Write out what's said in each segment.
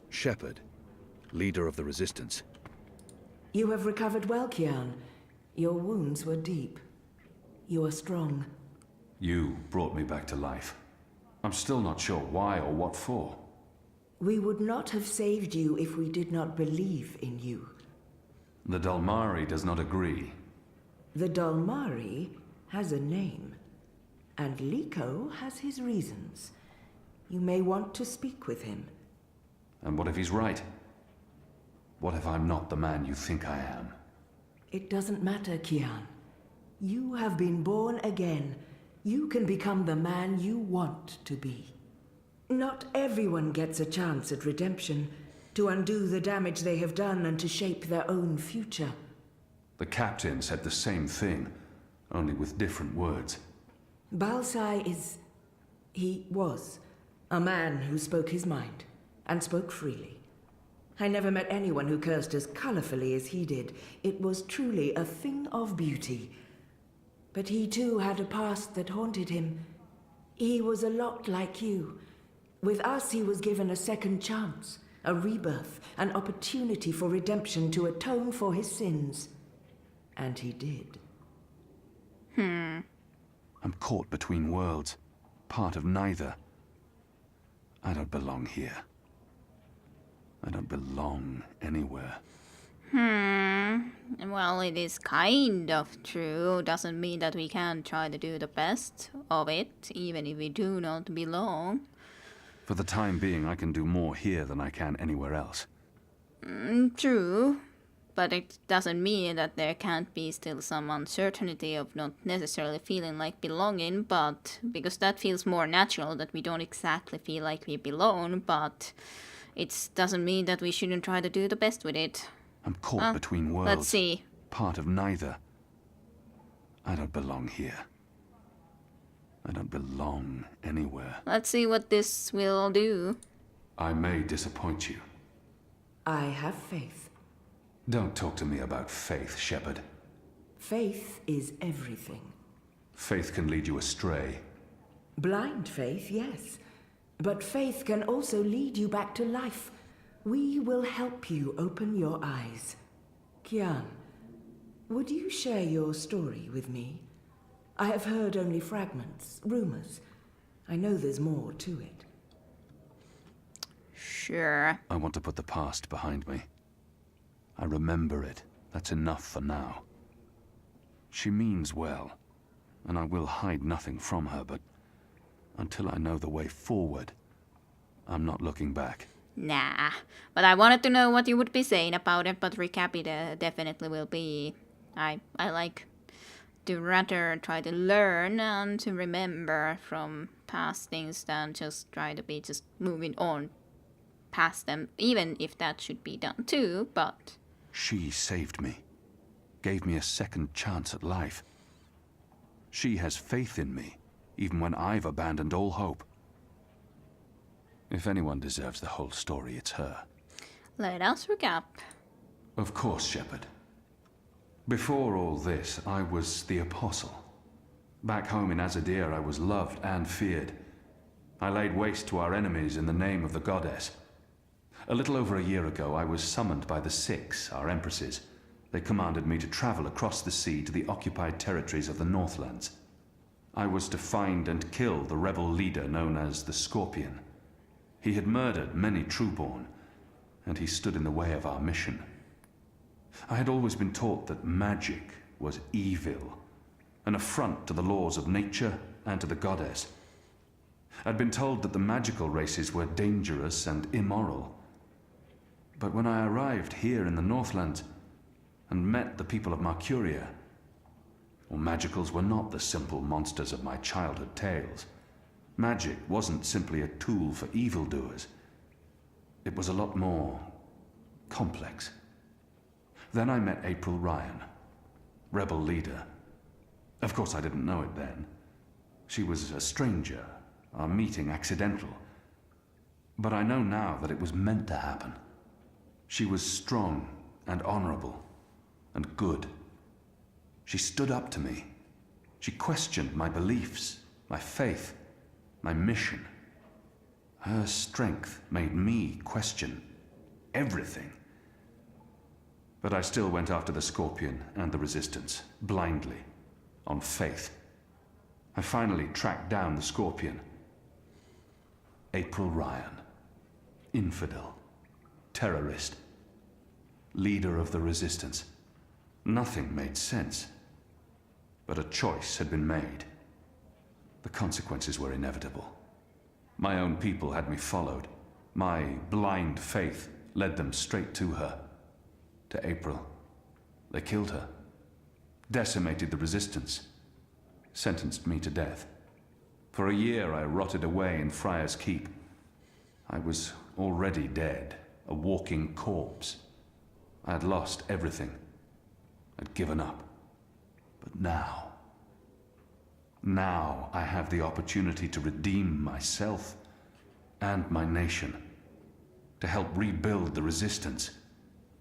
Shepherd, leader of the Resistance. You have recovered well, Kian. Your wounds were deep. You are strong. You brought me back to life. I'm still not sure why or what for. We would not have saved you if we did not believe in you. The Dalmari does not agree. The Dalmari has a name, and Liko has his reasons. You may want to speak with him. And what if he's right? What if I'm not the man you think I am? It doesn't matter, Kian. You have been born again. You can become the man you want to be. Not everyone gets a chance at redemption, to undo the damage they have done and to shape their own future. The captain said the same thing, only with different words. Balsai he was a man who spoke his mind, and spoke freely. I never met anyone who cursed as colorfully as he did. It was truly a thing of beauty. But he too had a past that haunted him. He was a lot like you. With us, he was given a second chance, a rebirth, an opportunity for redemption to atone for his sins. And he did. I'm caught between worlds, part of neither. I don't belong here. I don't belong anywhere. Well, it is kind of true. Doesn't mean that we can't try to do the best of it, even if we do not belong. For the time being, I can do more here than I can anywhere else. True. But it doesn't mean that there can't be still some uncertainty of not necessarily feeling like belonging, but because that feels more natural that we don't exactly feel like we belong, but it doesn't mean that we shouldn't try to do the best with it. I'm caught between worlds. Let's see. Part of neither. I don't belong here. I don't belong anywhere. Let's see what this will do. I may disappoint you. I have faith. Don't talk to me about faith, Shepherd. Faith is everything. Faith can lead you astray. Blind faith, yes. But faith can also lead you back to life. We will help you open your eyes. Kian, would you share your story with me? I have heard only fragments, rumors. I know there's more to it. Sure. I want to put the past behind me. I remember it. That's enough for now. She means well, and I will hide nothing from her, but until I know the way forward, I'm not looking back. Nah, but I wanted to know what you would be saying about it, but recap it definitely will be. I like to rather try to learn and to remember from past things than just try to be just moving on past them, even if that should be done too, but... She saved me, gave me a second chance at life. She has faith in me, even when I've abandoned all hope. If anyone deserves the whole story, it's her. Let us recap. Of course, Shepherd. Before all this, I was the Apostle. Back home in Azadi, I was loved and feared. I laid waste to our enemies in the name of the goddess. A little over a year ago, I was summoned by the Six, our empresses. They commanded me to travel across the sea to the occupied territories of the Northlands. I was to find and kill the rebel leader known as the Scorpion. He had murdered many Trueborn, and he stood in the way of our mission. I had always been taught that magic was evil, an affront to the laws of nature and to the goddess. I'd been told that the magical races were dangerous and immoral. But when I arrived here in the Northlands and met the people of Mercuria, well, magicals were not the simple monsters of my childhood tales. Magic wasn't simply a tool for evildoers. It was a lot more complex. Then I met April Ryan, rebel leader. Of course, I didn't know it then. She was a stranger, our meeting accidental. But I know now that it was meant to happen. She was strong and honorable and good. She stood up to me. She questioned my beliefs, my faith, my mission. Her strength made me question everything. But I still went after the Scorpion and the Resistance, blindly, on faith. I finally tracked down the Scorpion. April Ryan. Infidel. Terrorist. Leader of the Resistance. Nothing made sense. But a choice had been made. The consequences were inevitable. My own people had me followed. My blind faith led them straight to her. To April. They killed her. Decimated the Resistance. Sentenced me to death. For a year I rotted away in Friar's Keep. I was already dead, a walking corpse. I had lost everything. I'd given up. But now I have the opportunity to redeem myself and my nation. To help rebuild the Resistance.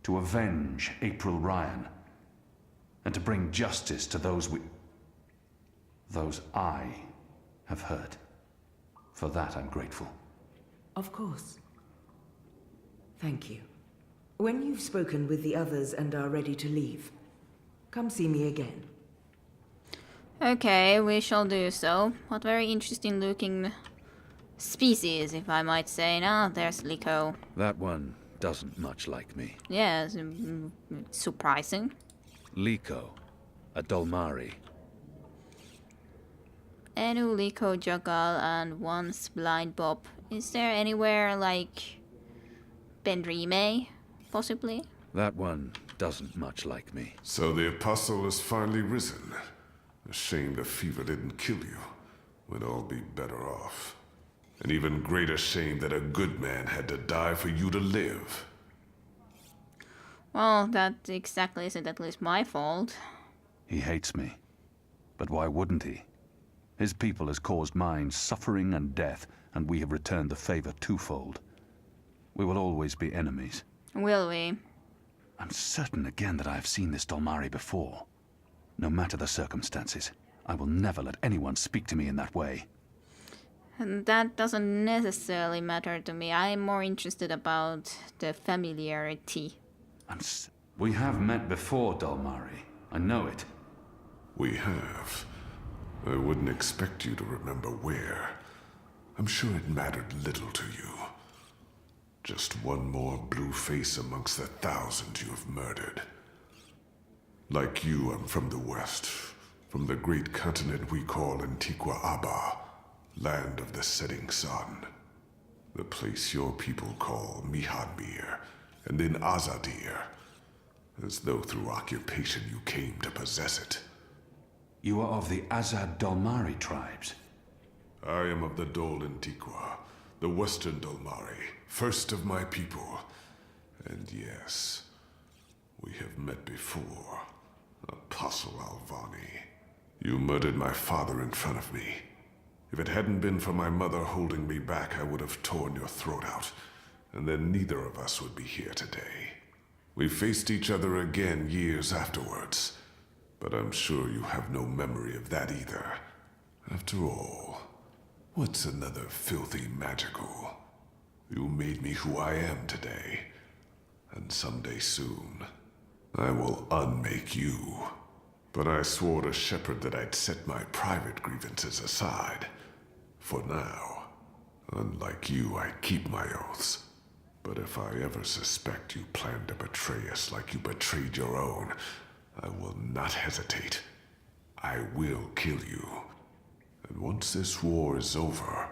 To avenge April Ryan. And to bring justice to those I have hurt. For that I'm grateful. Of course. Thank you. When you've spoken with the others and are ready to leave, come see me again. Okay, we shall do so. What very interesting looking species, if I might say. Now, there's Liko. That one doesn't much like me. Yes, surprising. Liko, a Dolmari. Enu, Liko, Jagal, and once Blind Bob. Is there anywhere like Benrime, possibly? That one doesn't much like me. So the Apostle has finally risen. A shame the fever didn't kill you. We'd all be better off. An even greater shame that a good man had to die for you to live. Well, that exactly isn't at least my fault. He hates me. But why wouldn't he? His people has caused mine suffering and death, and we have returned the favor twofold. We will always be enemies. Will we? I'm certain again that I have seen this Dolmari before. No matter the circumstances, I will never let anyone speak to me in that way. And that doesn't necessarily matter to me. I'm more interested about the familiarity. We have met before, Dolmari. I know it. We have. I wouldn't expect you to remember where. I'm sure it mattered little to you. Just one more blue face amongst the thousands you have murdered. Like you, I'm from the West. From the great continent we call Antigua Aba. Land of the setting sun. The place your people call Mihadmir, and then Azadir. As though through occupation you came to possess it. You are of the Azad Dolmari tribes. I am of the Dol Antigua, the Western Dolmari, first of my people. And yes, we have met before. Apostle Alvani. You murdered my father in front of me. If it hadn't been for my mother holding me back, I would have torn your throat out, and then neither of us would be here today. We faced each other again years afterwards, but I'm sure you have no memory of that either. After all, what's another filthy magical? You made me who I am today, and someday soon, I will unmake you. But I swore to Shepard that I'd set my private grievances aside. For now. Unlike you, I keep my oaths. But if I ever suspect you plan to betray us like you betrayed your own, I will not hesitate. I will kill you. And once this war is over,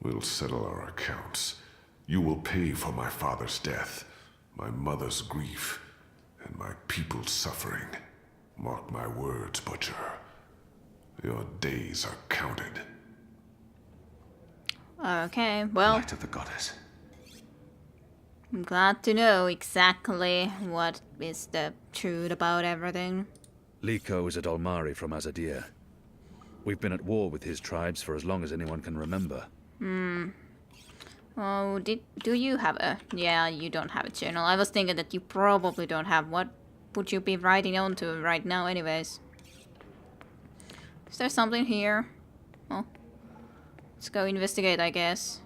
we'll settle our accounts. You will pay for my father's death, my mother's grief, and my people's suffering. Mark my words, Butcher. Your days are counted. Okay, well, Light of the Goddess. I'm glad to know exactly what is the truth about everything. Liko is a Dolmari from Azadir. We've been at war with his tribes for as long as anyone can remember. Oh, do you have a... Yeah, you don't have a journal. I was thinking that you probably don't have. What would you be writing on to right now anyways? Is there something here? Oh. Let's go investigate, I guess.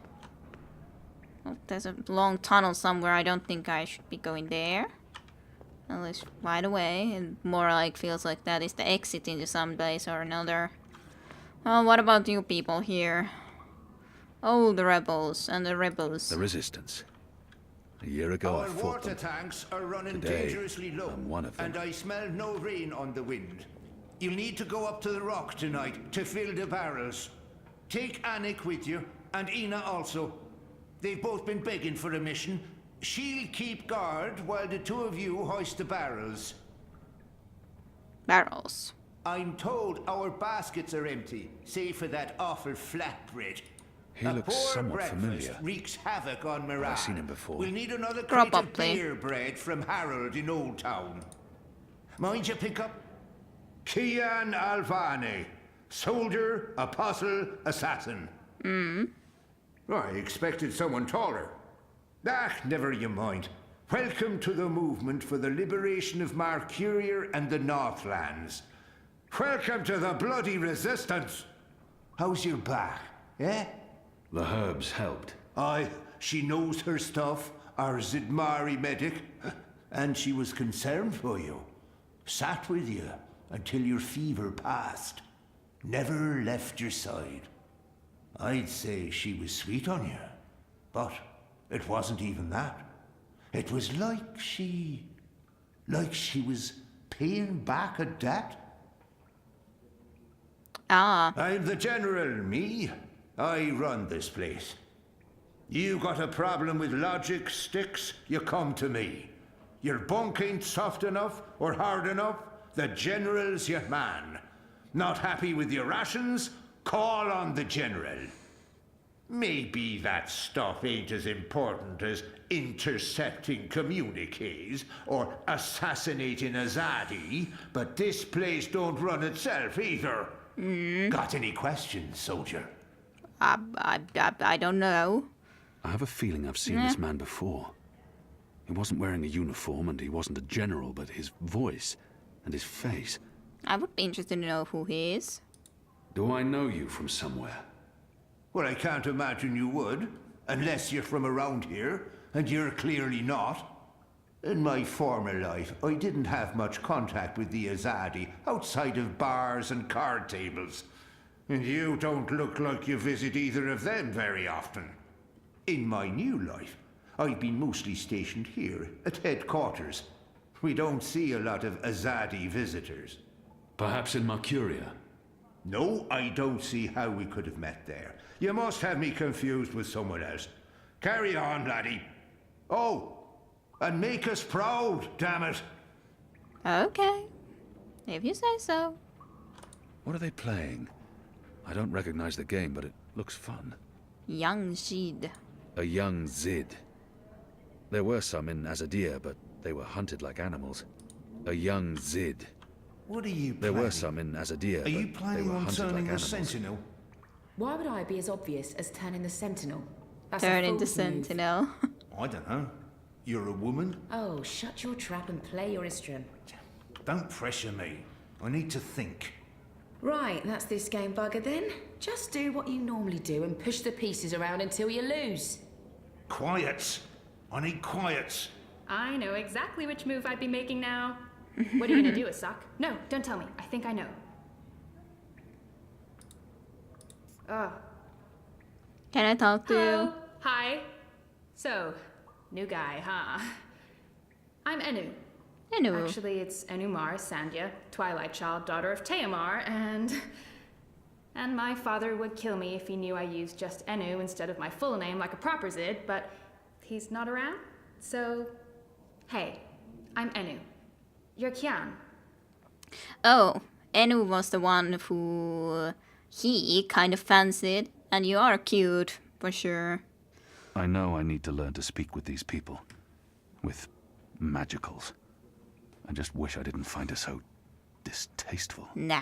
Oh, there's a long tunnel somewhere. I don't think I should be going there. At least right away. It more like feels like that is the exit into some place or another. Oh, what about you people here? Oh, the rebels and the rebels. The resistance. A year ago I Our fought water them. tanks are running Today, dangerously low, I'm one of them. and I smell no rain on the wind. You'll need to go up to the rock tonight to fill the barrels. Take Anik with you, and Ina also. They've both been begging for a mission. She'll keep guard while the two of you hoist the barrels. Barrels. I'm told our baskets are empty, save for that awful flatbread. He A looks poor somewhat breakfast familiar. reeks havoc on morale. seen him before. We'll need another crate of Probably. beer bread from Harold in Old Town. Mind you pick up? Kian Alvani, soldier, apostle, assassin. I expected someone taller. Ah, never you mind. Welcome to the movement for the liberation of Marcuria and the Northlands. Welcome to the bloody resistance. How's your back, eh? The herbs helped. Aye, she knows her stuff, our Zidmari medic, and she was concerned for you. Sat with you until your fever passed. Never left your side. I'd say she was sweet on you, but it wasn't even that. It was like she was paying back a debt. Ah, I'm the general, me. I run this place. You got a problem with logic, Sticks, you come to me. Your bunk ain't soft enough or hard enough, the general's your man. Not happy with your rations? Call on the general. Maybe that stuff ain't as important as intercepting communiques or assassinating Azadi, but this place don't run itself either. Got any questions, soldier? I don't know. I have a feeling I've seen this man before. He wasn't wearing a uniform and he wasn't a general, but his voice and his face. I would be interested to know who he is. Do I know you from somewhere? Well, I can't imagine you would, unless you're from around here, and you're clearly not. In my former life, I didn't have much contact with the Azadi outside of bars and card tables. And you don't look like you visit either of them very often. In my new life, I've been mostly stationed here at headquarters. We don't see a lot of Azadi visitors. Perhaps in Marcuria? No, I don't see how we could have met there. You must have me confused with someone else. Carry on, laddie. Oh, and make us proud, damn it. Okay. If you say so. What are they playing? I don't recognize the game, but it looks fun. Young Shid. A young Zid. There were some in Azadir, but they were hunted like animals. A young Zid. What are you There planning? were some in Azadir, Are you but they planning were on hunted turning like the animals. Sentinel? Why would I be as obvious as turning the Sentinel? That's a Turn into fool's move. Sentinel. I don't know. You're a woman? Oh, shut your trap and play your instrument. Don't pressure me. I need to think. Right, that's this game bugger then. Just do what you normally do and push the pieces around until you lose. Quiet. I need quiet. I know exactly which move I'd be making now. What are you gonna do, Asak? No, don't tell me. I think I know. Oh. Can I talk to Hello. you? Hi. So, new guy, huh? I'm Enu. Enu. Actually, it's Enumar Sandhya, Twilight Child, daughter of Teomar, and my father would kill me if he knew I used just Enu instead of my full name like a proper Zid, but he's not around. So, hey, I'm Enu. You're Kian. Oh, Enu was the one who he kind of fancied, and you are cute, for sure. I know I need to learn to speak with these people. With magicals. I just wish I didn't find it so distasteful. Nah,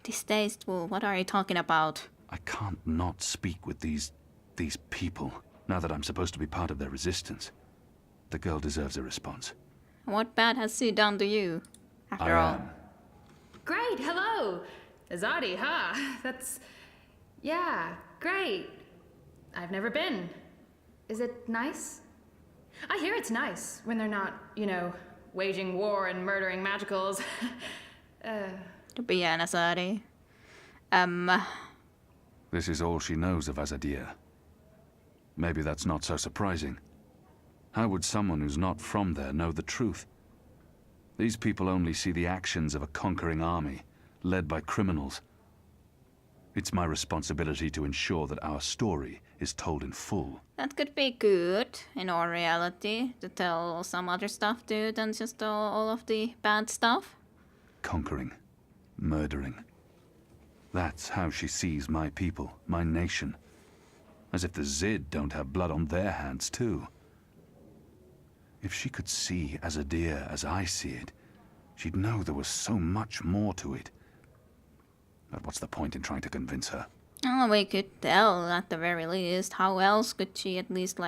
distasteful. What are you talking about? I can't not speak with these people, now that I'm supposed to be part of their resistance. The girl deserves a response. What bad has she done to you, after all? Great, hello! Azadi, huh? Yeah, great. I've never been. Is it nice? I hear it's nice when they're not, waging war and murdering magicals. To be an Azadi. This is all she knows of Azadir. Maybe that's not so surprising. How would someone who's not from there know the truth? These people only see the actions of a conquering army, led by criminals. It's my responsibility to ensure that our story is told in full. That could be good in our reality, to tell some other stuff too than just all of the bad stuff. Conquering. Murdering. That's how she sees my people, my nation. As if the Zid don't have blood on their hands too. If she could see Azadir as I see it, she'd know there was so much more to it. But what's the point in trying to convince her? Oh, we could tell at the very least. How else could she at least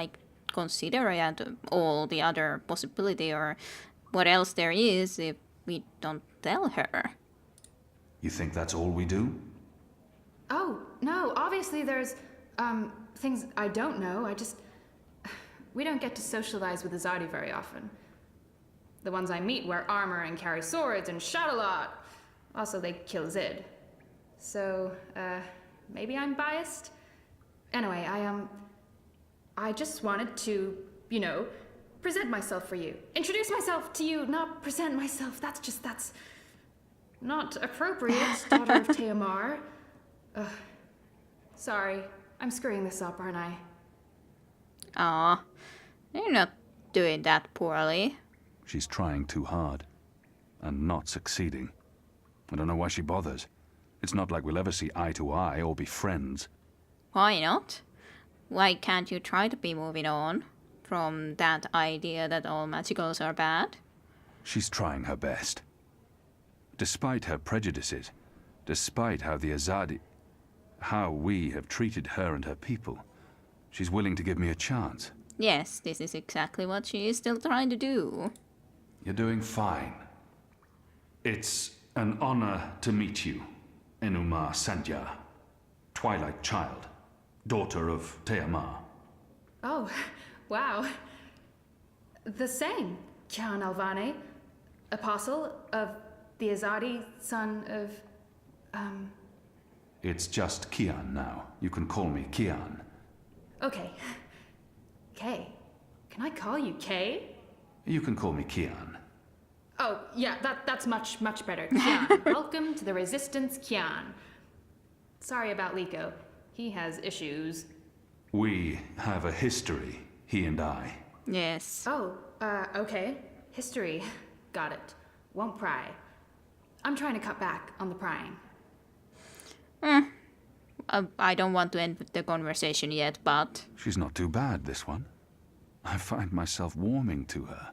consider it, all the other possibility or what else there is if we don't tell her? You think that's all we do? Oh, no, obviously there's, things I don't know. We don't get to socialize with Azadi very often. The ones I meet wear armor and carry swords and shout a lot. Also, they kill Zid. So, maybe I'm biased? Anyway, I just wanted to, present myself for you. Introduce myself to you, not present myself. That's not appropriate, daughter of Teomar. Sorry, I'm screwing this up, aren't I? Aw, you're not doing that poorly. She's trying too hard. And not succeeding. I don't know why she bothers. It's not like we'll ever see eye to eye or be friends. Why not? Why can't you try to be moving on from that idea that all magicals are bad? She's trying her best. Despite her prejudices, despite how we have treated her and her people, she's willing to give me a chance. Yes, this is exactly what she is still trying to do. You're doing fine. It's an honor to meet you, Enuma Sandya, Twilight Child, daughter of Teomar. Oh, wow. The same, Kian Alvane, apostle of the Azadi, son of, It's just Kian now. You can call me Kian. Okay. Kay. Can I call you Kay? You can call me Kian. Oh, yeah, that's much better. Kian. Welcome to the Resistance, Kian. Sorry about Liko. He has issues. We have a history, he and I. Yes. Oh, okay. History. Got it. Won't pry. I'm trying to cut back on the prying. I don't want to end the conversation yet, but... She's not too bad, this one. I find myself warming to her.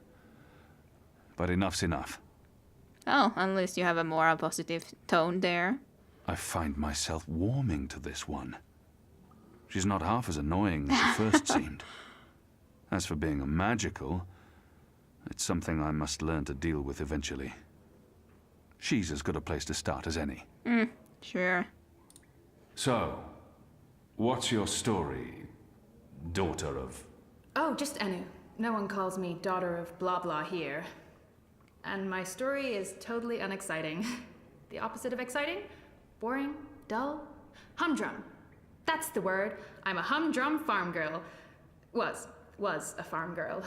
But enough's enough. Oh, unless you have a more positive tone there. I find myself warming to this one. She's not half as annoying as she first seemed. As for being a magical, it's something I must learn to deal with eventually. She's as good a place to start as any. Sure. So, what's your story, daughter of... Oh, just Enu. No one calls me daughter of blah blah here. And my story is totally unexciting. The opposite of exciting? Boring? Dull? Humdrum. That's the word. I'm a humdrum farm girl. Was a farm girl.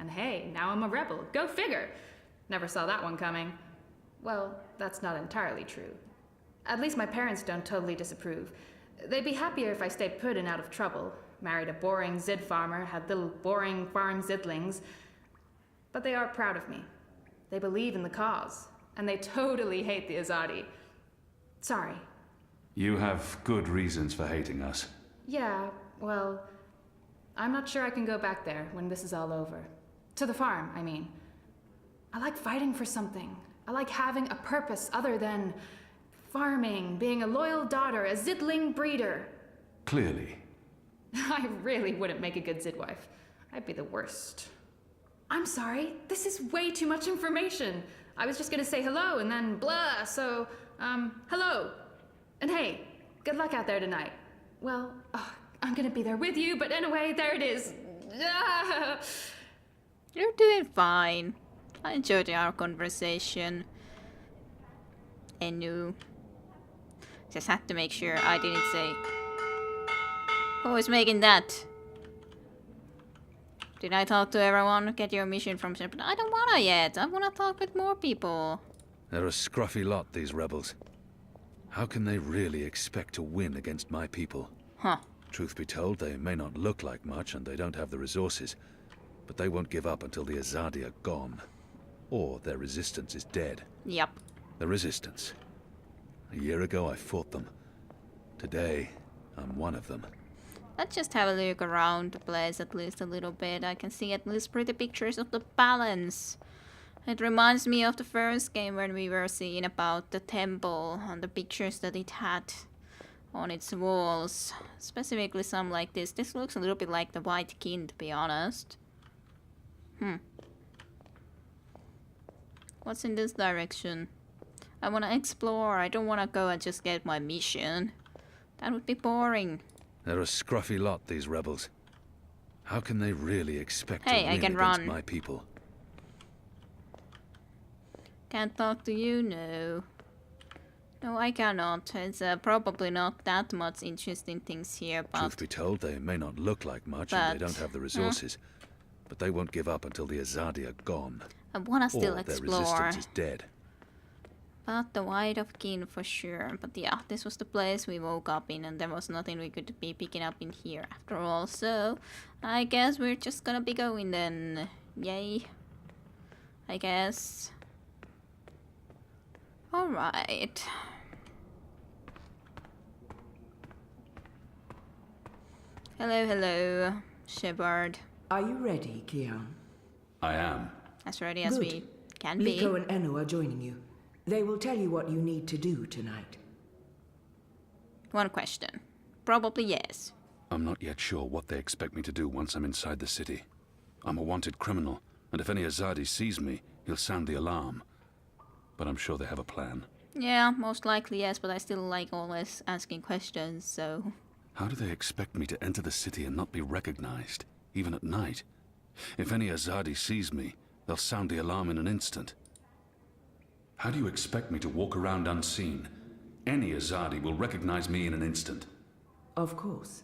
And hey, now I'm a rebel. Go figure. Never saw that one coming. Well, that's not entirely true. At least my parents don't totally disapprove. They'd be happier if I stayed put and out of trouble. Married a boring Zid farmer, had little boring farm Zidlings. But they are proud of me. They believe in the cause. And they totally hate the Azadi. Sorry. You have good reasons for hating us. Yeah, well, I'm not sure I can go back there when this is all over. To the farm, I mean. I like fighting for something. I like having a purpose other than farming, being a loyal daughter, a Zidling breeder. Clearly. I really wouldn't make a good Zid wife. I'd be the worst. I'm sorry, this is way too much information. I was just gonna say hello and then blah, so, hello. And hey, good luck out there tonight. Well, I'm gonna be there with you, but anyway, there it is. Ah. You're doing fine. I enjoyed our conversation. Enu. Just had to make sure I didn't say. Who is making that? Did I talk to everyone? Get your mission from Shepard. I don't wanna yet. I wanna talk with more people. They're a scruffy lot, these rebels. How can they really expect to win against my people? Huh. Truth be told, they may not look like much and they don't have the resources, but they won't give up until the Azadi are gone. Or their resistance is dead. Yep. The resistance. A year ago I fought them. Today, I'm one of them. Let's just have a look around the place at least a little bit. I can see at least pretty pictures of the balance. It reminds me of the first game when we were seeing about the temple and the pictures that it had on its walls. Specifically some like this. This looks a little bit like the White King, to be honest. What's in this direction? I want to explore. I don't want to go and just get my mission. That would be boring. They're a scruffy lot, these rebels. How can they really expect to Hey, I win can against run. my people? Can't talk to you? No. No, I cannot. It's probably not that much interesting things here, but... Truth be told, they may not look like much and they don't have the resources, but they won't give up until the Azadi are gone. I want to still or their explore. resistance is dead. But the White of Kin for sure. But yeah, this was the place we woke up in and there was nothing we could be picking up in here after all. So, I guess we're just gonna be going then. Yay. I guess. Alright. Hello, hello, Shepard. Are you ready, Kian? I am. As ready as Good. we can be. Liko and Enu are joining you. They will tell you what you need to do tonight. One question. Probably yes. I'm not yet sure what they expect me to do once I'm inside the city. I'm a wanted criminal, and if any Azadi sees me, he'll sound the alarm. But I'm sure they have a plan. Yeah, most likely yes, but I still like always asking questions, so... How do they expect me to enter the city and not be recognized, even at night? If any Azadi sees me, they'll sound the alarm in an instant. How do you expect me to walk around unseen? Any Azadi will recognize me in an instant. Of course.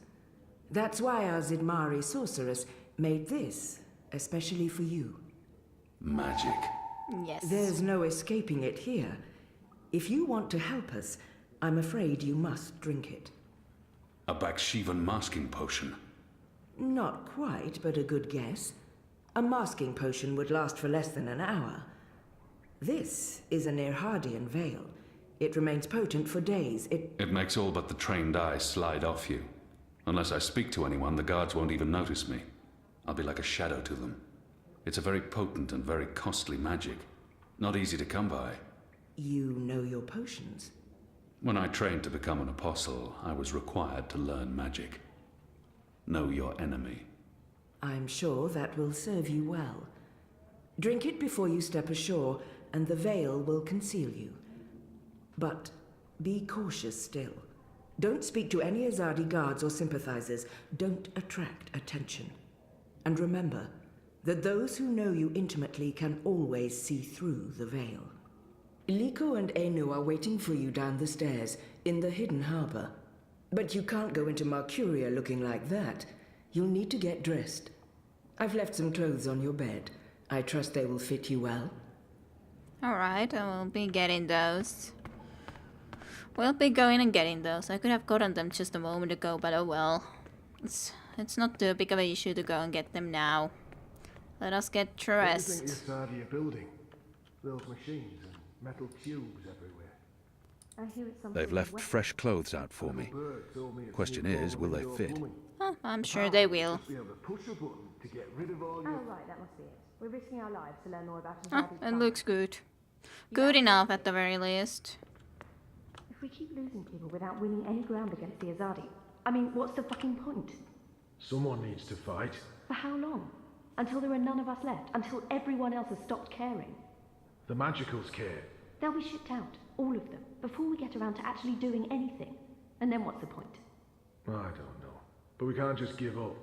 That's why our Zidmari sorceress made this, especially for you. Magic. Yes. There's no escaping it here. If you want to help us, I'm afraid you must drink it. A Bakshivan masking potion. Not quite, but a good guess. A masking potion would last for less than an hour. This is an Irhadian veil. It remains potent for days. It makes all but the trained eyes slide off you. Unless I speak to anyone, the guards won't even notice me. I'll be like a shadow to them. It's a very potent and very costly magic. Not easy to come by. You know your potions. When I trained to become an apostle, I was required to learn magic. Know your enemy. I'm sure that will serve you well. Drink it before you step ashore, and the veil will conceal you. But be cautious still. Don't speak to any Azadi guards or sympathizers. Don't attract attention. And remember that those who know you intimately can always see through the veil. Liko and Enu are waiting for you down the stairs in the hidden harbor. But you can't go into Mercuria looking like that. You'll need to get dressed. I've left some clothes on your bed. I trust they will fit you well. Alright, I will be getting those. We'll be going and getting those. I could have gotten them just a moment ago, but oh well. It's not too big of an issue to go and get them now. Let us get dressed. What do you think the Azadi are building? Those machines and metal cubes everywhere. I hear it's some They've sort of left weapon. fresh clothes out for me. Bird told me it's Question near is, will they Golden fit? Old Woman. Oh, I'm sure they will. Just be able to push a button to get rid of all Oh, your... right, that must be it. We're risking our lives to learn more about Oh, Azadi's it looks good. Good enough at the very least. If we keep losing people without winning any ground against the Azadi, I mean, what's the fucking point? Someone needs to fight. For how long? Until there are none of us left? Until everyone else has stopped caring? The Magicals care. They'll be shipped out, all of them, before we get around to actually doing anything. And then what's the point? I don't know. But we can't just give up,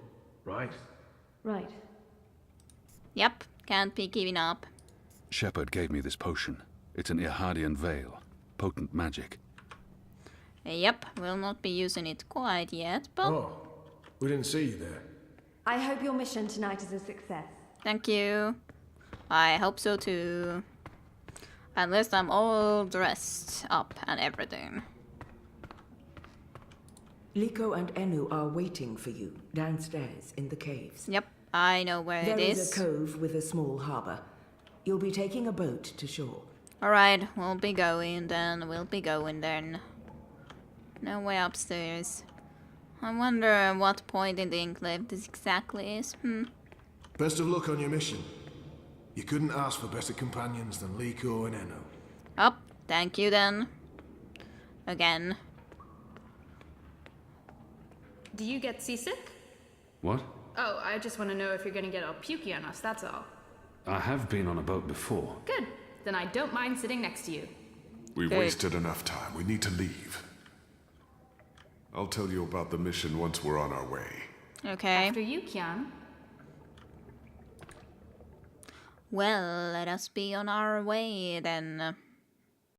right? Right. Yep, can't be giving up. Shepard gave me this potion. It's an Irhadian veil. Potent magic. Yep, we'll not be using it quite yet, but Oh, we didn't see you there. I hope your mission tonight is a success. thank you. I hope so too. At least I'm all dressed up and everything. Liko and Enu are waiting for you downstairs in the caves. Yep, I know where There it is is. a cove with a small harbor. You'll be taking a boat to shore. Alright, we'll be going then. No way upstairs. I wonder what point in the enclave this exactly is. Best of luck on your mission. You couldn't ask for better companions than Liko and Eno. Oh, thank you then. Again. Do you get seasick? What? Oh, I just want to know if you're gonna get all pukey on us, that's all. I have been on a boat before. Good. Then I don't mind sitting next to you. We've Good. wasted enough time. We need to leave. I'll tell you about the mission once we're on our way. Okay. After you, Kian. Well, let us be on our way then.